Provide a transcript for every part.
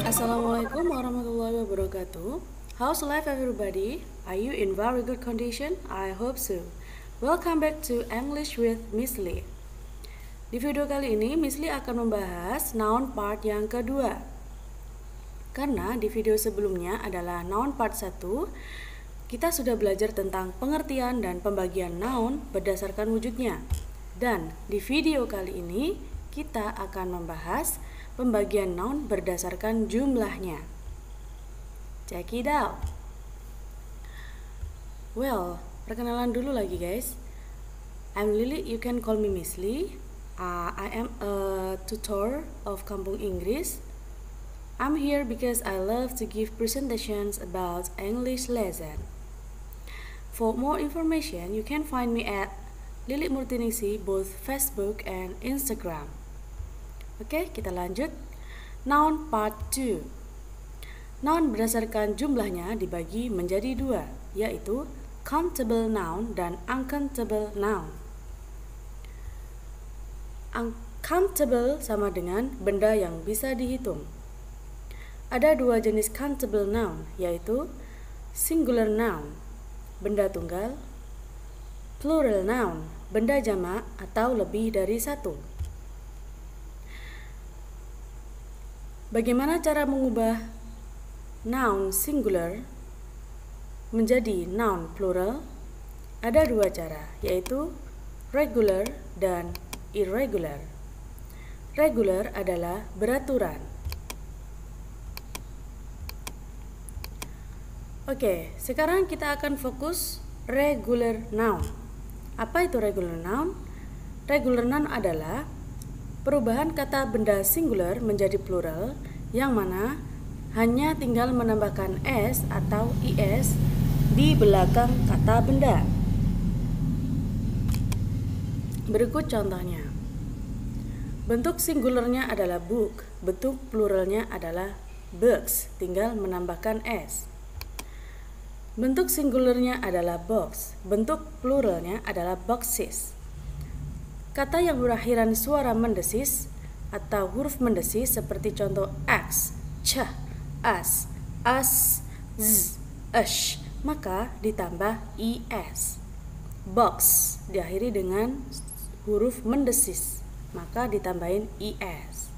Assalamualaikum warahmatullahi wabarakatuh. How's life everybody? Are you in very good condition? I hope so. Welcome back to English with Miss Lee. Di video kali ini Miss Lee akan membahas noun part yang kedua. Karena di video sebelumnya adalah noun part 1, kita sudah belajar tentang pengertian dan pembagian noun berdasarkan wujudnya. Dan di video kali ini kita akan membahas pembagian noun berdasarkan jumlahnya. Check it out. Well, perkenalan dulu lagi guys. I'm Lily, you can call me Miss Lee. I am a tutor of Kampung Inggris. I'm here because I love to give presentations about English lesson. For more information, you can find me at Lily Murtinisi both Facebook and Instagram. Oke, kita lanjut. Noun part 2. Noun berdasarkan jumlahnya dibagi menjadi dua, yaitu countable noun dan uncountable noun. Uncountable sama dengan benda yang bisa dihitung. Ada dua jenis countable noun, yaitu singular noun, benda tunggal, plural noun, benda jamak atau lebih dari satu. Bagaimana cara mengubah noun singular menjadi noun plural? Ada dua cara, yaitu regular dan irregular. Regular adalah beraturan. Oke, sekarang kita akan fokus regular noun. Apa itu regular noun? Regular noun adalah perubahan kata benda singular menjadi plural yang mana hanya tinggal menambahkan s atau is di belakang kata benda. Berikut contohnya. Bentuk singularnya adalah book, bentuk pluralnya adalah books, tinggal menambahkan s. Bentuk singularnya adalah box, bentuk pluralnya adalah boxes. Kata yang berakhiran suara mendesis atau huruf mendesis seperti contoh x, ch, as, z, esh, maka ditambah is. Box diakhiri dengan huruf mendesis, maka ditambahin is.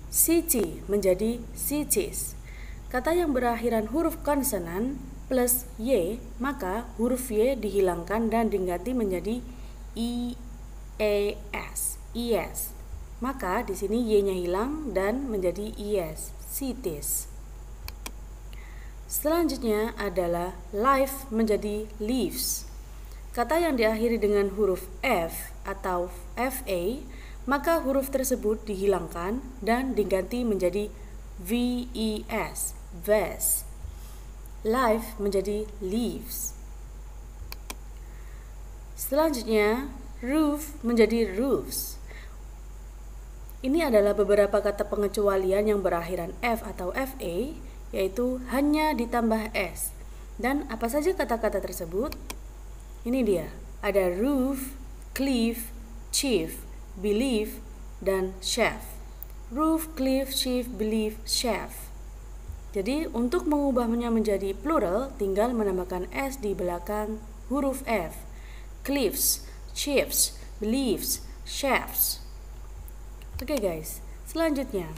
City menjadi cities. Kata yang berakhiran huruf konsonan plus y, maka huruf y dihilangkan dan diganti menjadi es. Maka di sini y-nya hilang dan menjadi es, cities. Selanjutnya adalah life menjadi leaves. Kata yang diakhiri dengan huruf f atau fa, maka huruf tersebut dihilangkan dan diganti menjadi ves, ves. Life menjadi leaves. Selanjutnya, roof menjadi roofs. Ini adalah beberapa kata pengecualian yang berakhiran f atau fa, yaitu hanya ditambah s. Dan apa saja kata-kata tersebut? Ini dia, ada roof, cliff, chief, believe, dan chef. Roof, cliff, chief, believe, chef. Jadi untuk mengubahnya menjadi plural, tinggal menambahkan s di belakang huruf f. Cliffs, chiefs, beliefs, chefs. Oke guys, selanjutnya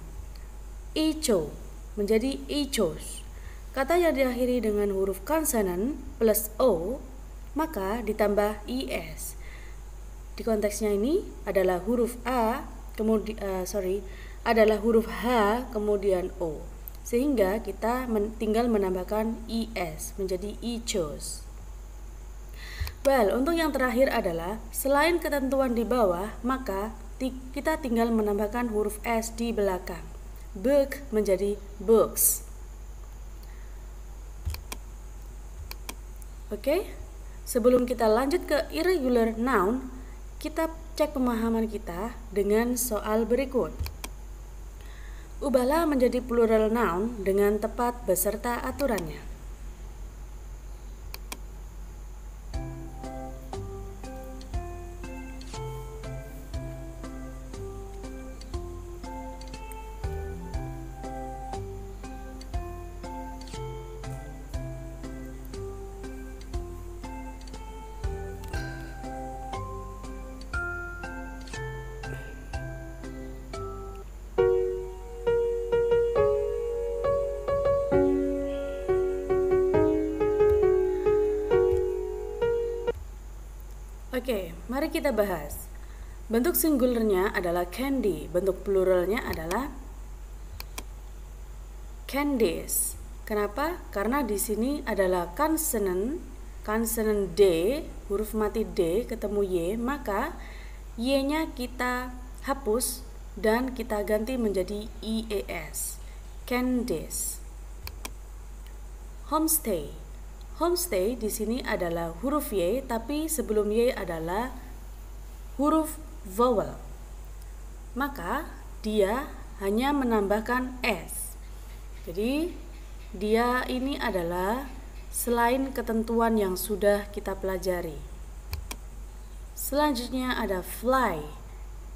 echo menjadi echos. Kata yang diakhiri dengan huruf konsonan plus o, maka ditambah is. Di konteksnya ini adalah huruf a, adalah huruf h kemudian o. Sehingga kita tinggal menambahkan is menjadi echos. Well, untuk yang terakhir adalah selain ketentuan di bawah, maka kita tinggal menambahkan huruf s di belakang. Book menjadi books. Oke, sebelum kita lanjut ke irregular noun, kita cek pemahaman kita dengan soal berikut. Ubahlah menjadi plural noun dengan tepat beserta aturannya. Oke, mari kita bahas. Bentuk singularnya adalah candy, bentuk pluralnya adalah candies. Kenapa? Karena di sini adalah consonant D, huruf mati D ketemu Y, maka Y-nya kita hapus dan kita ganti menjadi IES. Candies. Homestay. Homestay di sini adalah huruf Y, tapi sebelum Y adalah huruf vowel. Maka dia hanya menambahkan S. Jadi dia ini adalah selain ketentuan yang sudah kita pelajari. Selanjutnya ada fly.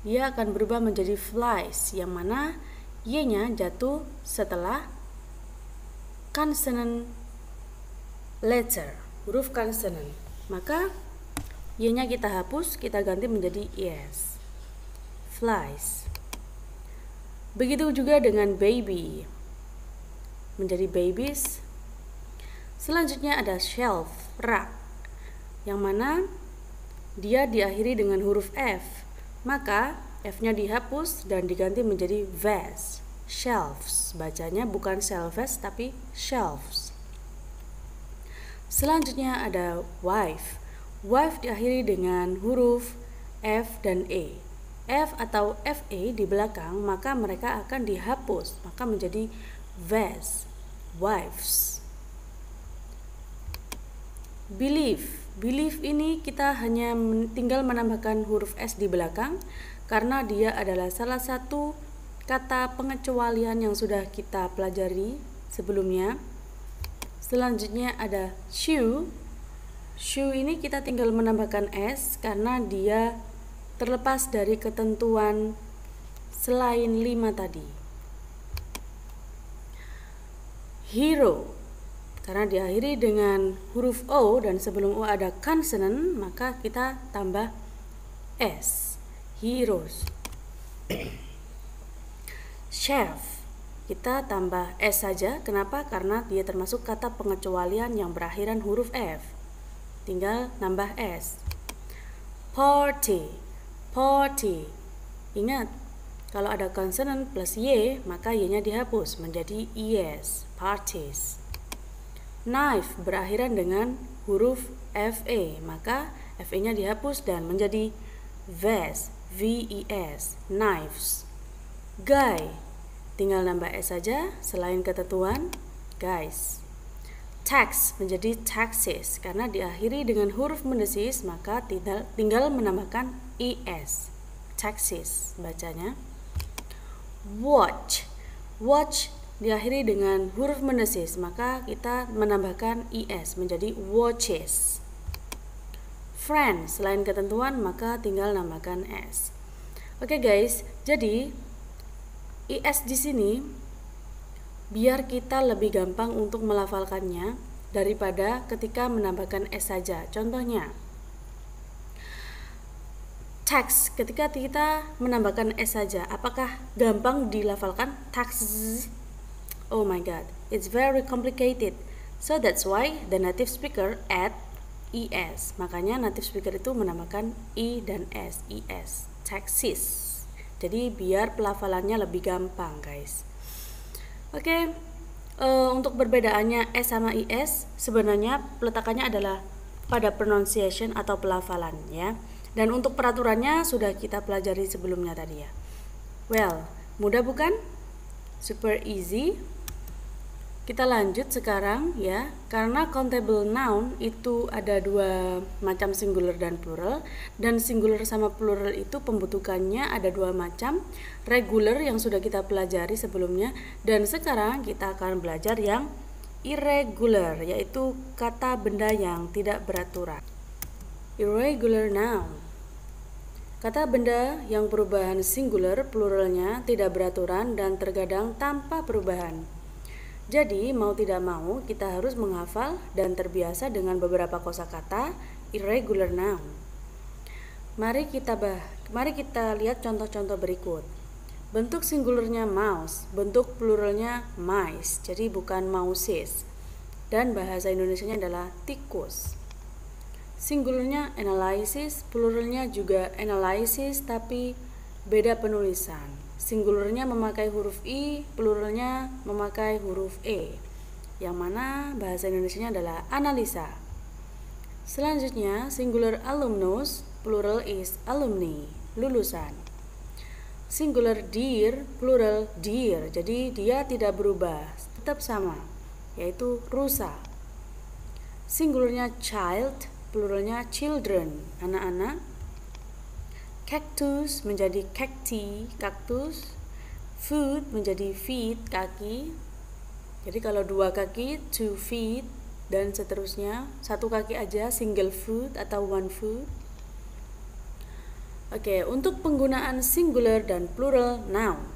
Dia akan berubah menjadi flies, yang mana Y-nya jatuh setelah consonant letter, huruf consonant. Maka Y-nya kita hapus, kita ganti menjadi ES. Flies. Begitu juga dengan baby, menjadi babies. Selanjutnya ada shelf, rak, yang mana dia diakhiri dengan huruf F, maka F-nya dihapus dan diganti menjadi vase. Shelves, bacanya bukan shelves tapi shelves. Selanjutnya ada wife. Wife diakhiri dengan huruf F dan E. F atau FE di belakang, maka mereka akan dihapus, maka menjadi vase, wives. Believe. Believe ini kita hanya tinggal menambahkan huruf S di belakang karena dia adalah salah satu kata pengecualian yang sudah kita pelajari sebelumnya. Selanjutnya ada shoe. Shoe ini kita tinggal menambahkan S karena dia terlepas dari ketentuan selain 5 tadi. Hero. Karena diakhiri dengan huruf O dan sebelum O ada consonant, maka kita tambah S. Heroes. Chef. Kita tambah S saja. Kenapa? Karena dia termasuk kata pengecualian yang berakhiran huruf F. Tinggal nambah S. Party. Party. Ingat, kalau ada consonant plus Y, maka Y-nya dihapus menjadi ES. Parties. Knife berakhiran dengan huruf FE, maka FE-nya dihapus dan menjadi vase, VES, knives. Guy, tinggal nambah S saja selain ketentuan, guys. Tax menjadi taxes, karena diakhiri dengan huruf mendesis, maka tinggal menambahkan ES, taxes bacanya. Watch, watch diakhiri dengan huruf mendesis, maka kita menambahkan IS menjadi watches. Friend, selain ketentuan maka tinggal nambahkan S. Oke guys, jadi IS di sini biar kita lebih gampang untuk melafalkannya daripada ketika menambahkan S saja. Contohnya, tax, ketika kita menambahkan S saja, apakah gampang dilafalkan? Tax. Oh my god, it's very complicated. So that's why the native speaker add ES. Makanya native speaker itu menambahkan I dan S, ES, taxes. Jadi biar pelafalannya lebih gampang guys. Oke, untuk perbedaannya S sama IS sebenarnya peletakannya adalah pada pronunciation atau pelafalan ya. Dan untuk peraturannya sudah kita pelajari sebelumnya tadi ya. Well, mudah bukan? Super easy. Kita lanjut sekarang ya, karena countable noun itu ada dua macam, singular dan plural, dan singular sama plural itu pembentukannya ada dua macam, regular yang sudah kita pelajari sebelumnya, dan sekarang kita akan belajar yang irregular, yaitu kata benda yang tidak beraturan. Irregular noun, kata benda yang perubahan singular, pluralnya tidak beraturan dan terkadang tanpa perubahan. Jadi mau tidak mau kita harus menghafal dan terbiasa dengan beberapa kosakata irregular noun. Mari kita lihat contoh-contoh berikut. Bentuk singularnya mouse, bentuk pluralnya mice, jadi bukan mouses. Dan bahasa Indonesianya adalah tikus. Singularnya analysis, pluralnya juga analysis tapi beda penulisan. Singularnya memakai huruf I, pluralnya memakai huruf E. Yang mana bahasa Indonesianya adalah analisa. Selanjutnya, singular alumnus, plural is alumni, lulusan. Singular deer, plural deer, jadi dia tidak berubah, tetap sama, yaitu rusa. Singularnya child, pluralnya children, anak-anak. Cactus menjadi cacti, kaktus. Foot menjadi feet, kaki. Jadi kalau 2 kaki, 2 feet, dan seterusnya. 1 kaki aja, single foot atau one foot. Oke, untuk penggunaan singular dan plural noun.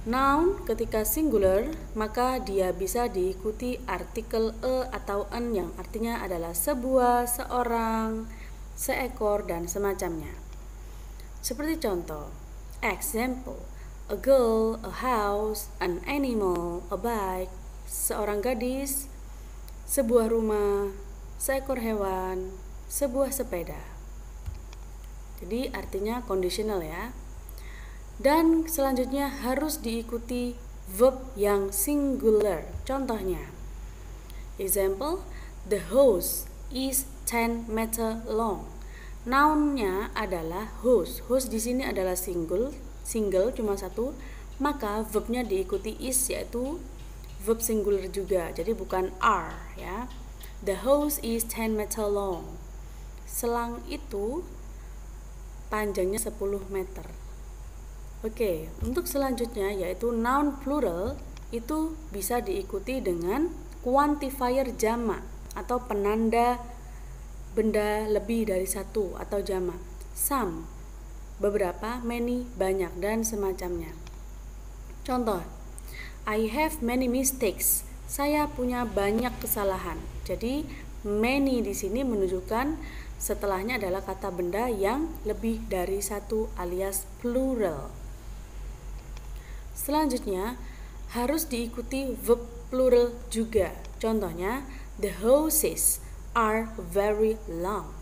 Noun ketika singular, maka dia bisa diikuti artikel e atau en yang artinya adalah sebuah, seorang, seekor, dan semacamnya. Seperti contoh, example, a girl, a house, an animal, a bike, seorang gadis, sebuah rumah, seekor hewan, sebuah sepeda. Jadi artinya conditional ya. Dan selanjutnya harus diikuti verb yang singular. Contohnya, example, the house is 10 meter long. Nounnya adalah house. House di sini adalah single cuma 1. Maka verbnya diikuti is, yaitu verb singular juga. Jadi bukan are ya. The house is 10 meter long. Selang itu panjangnya 10 meter. Oke, untuk selanjutnya yaitu noun plural itu bisa diikuti dengan quantifier jamak atau penanda benda lebih dari 1 atau jamak. Some, beberapa, many, banyak, dan semacamnya. Contoh, I have many mistakes. Saya punya banyak kesalahan. Jadi many di sini menunjukkan setelahnya adalah kata benda yang lebih dari 1 alias plural. Selanjutnya harus diikuti verb plural juga. Contohnya, the houses are very long.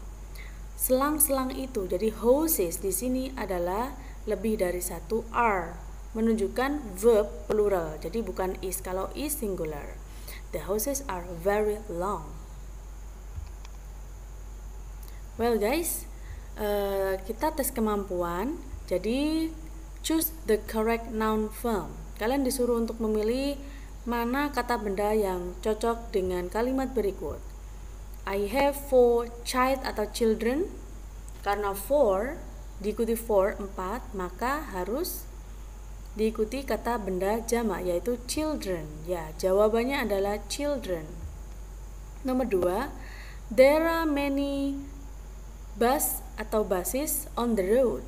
Selang-selang itu, jadi houses di sini adalah lebih dari 1 are, menunjukkan verb plural. Jadi bukan is, kalau is singular. The houses are very long. Well guys, kita tes kemampuan. Jadi choose the correct noun form. Kalian disuruh untuk memilih mana kata benda yang cocok dengan kalimat berikut. I have 4 child atau children. Karena 4 diikuti 4, 4, maka harus diikuti kata benda jamak yaitu children. Ya, jawabannya adalah children. Nomor 2, there are many bus atau buses on the road.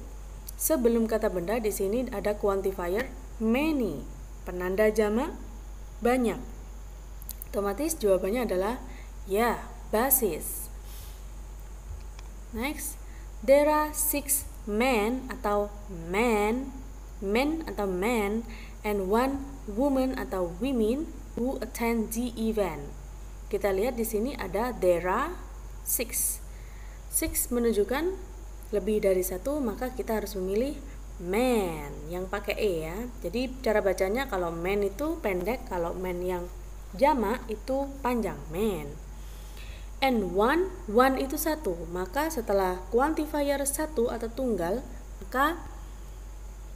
Sebelum kata benda di sini ada quantifier many, penanda jamak banyak. Otomatis jawabannya adalah ya, buses. Next, there are 6 men atau men atau man, and 1 woman atau women who attend the event. Kita lihat di sini ada there are 6. 6 menunjukkan lebih dari 1, maka kita harus memilih man yang pakai e ya. Jadi cara bacanya kalau man itu pendek, kalau man yang jamak itu panjang, man. And 1 itu 1, maka setelah quantifier 1 atau tunggal, maka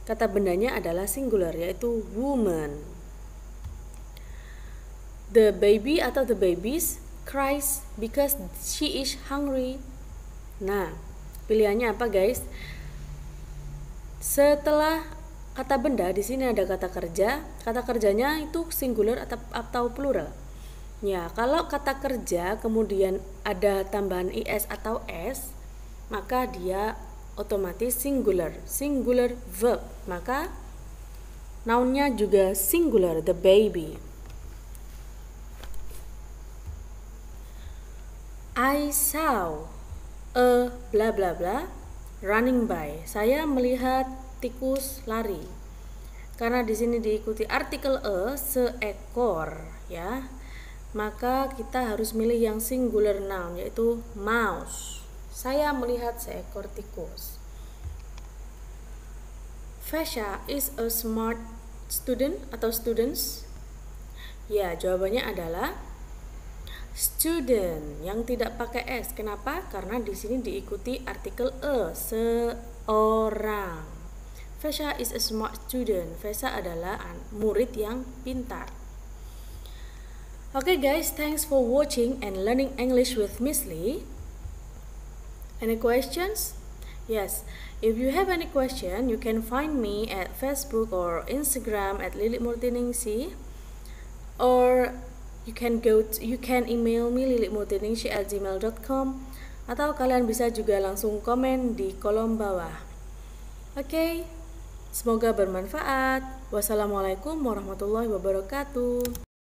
kata bendanya adalah singular yaitu woman. The baby atau the babies cries because she is hungry. Nah, pilihannya apa guys? Setelah kata benda di sini ada kata kerja. Kata kerjanya itu singular atau plural. Ya, kalau kata kerja kemudian ada tambahan is atau s, maka dia otomatis singular verb. Maka nounnya juga singular, the baby. I saw a bla bla bla running by. Saya melihat tikus lari. Karena di sini diikuti artikel seekor ya. maka kita harus milih yang singular noun, yaitu mouse. Saya melihat seekor tikus. Fasha is a smart student atau students? Ya, jawabannya adalah student yang tidak pakai s. Kenapa? Karena di sini diikuti artikel a, seorang. Fasha is a smart student. Fasha adalah murid yang pintar. Okay guys, thanks for watching and learning English with Miss Lee. Any questions? Yes, if you have any question, you can find me at Facebook or Instagram at @lilitmurtiningsi, or you can email me lilitmurtiningsi@gmail.com, atau kalian bisa juga langsung komen di kolom bawah. Oke, semoga bermanfaat. Wassalamualaikum warahmatullahi wabarakatuh.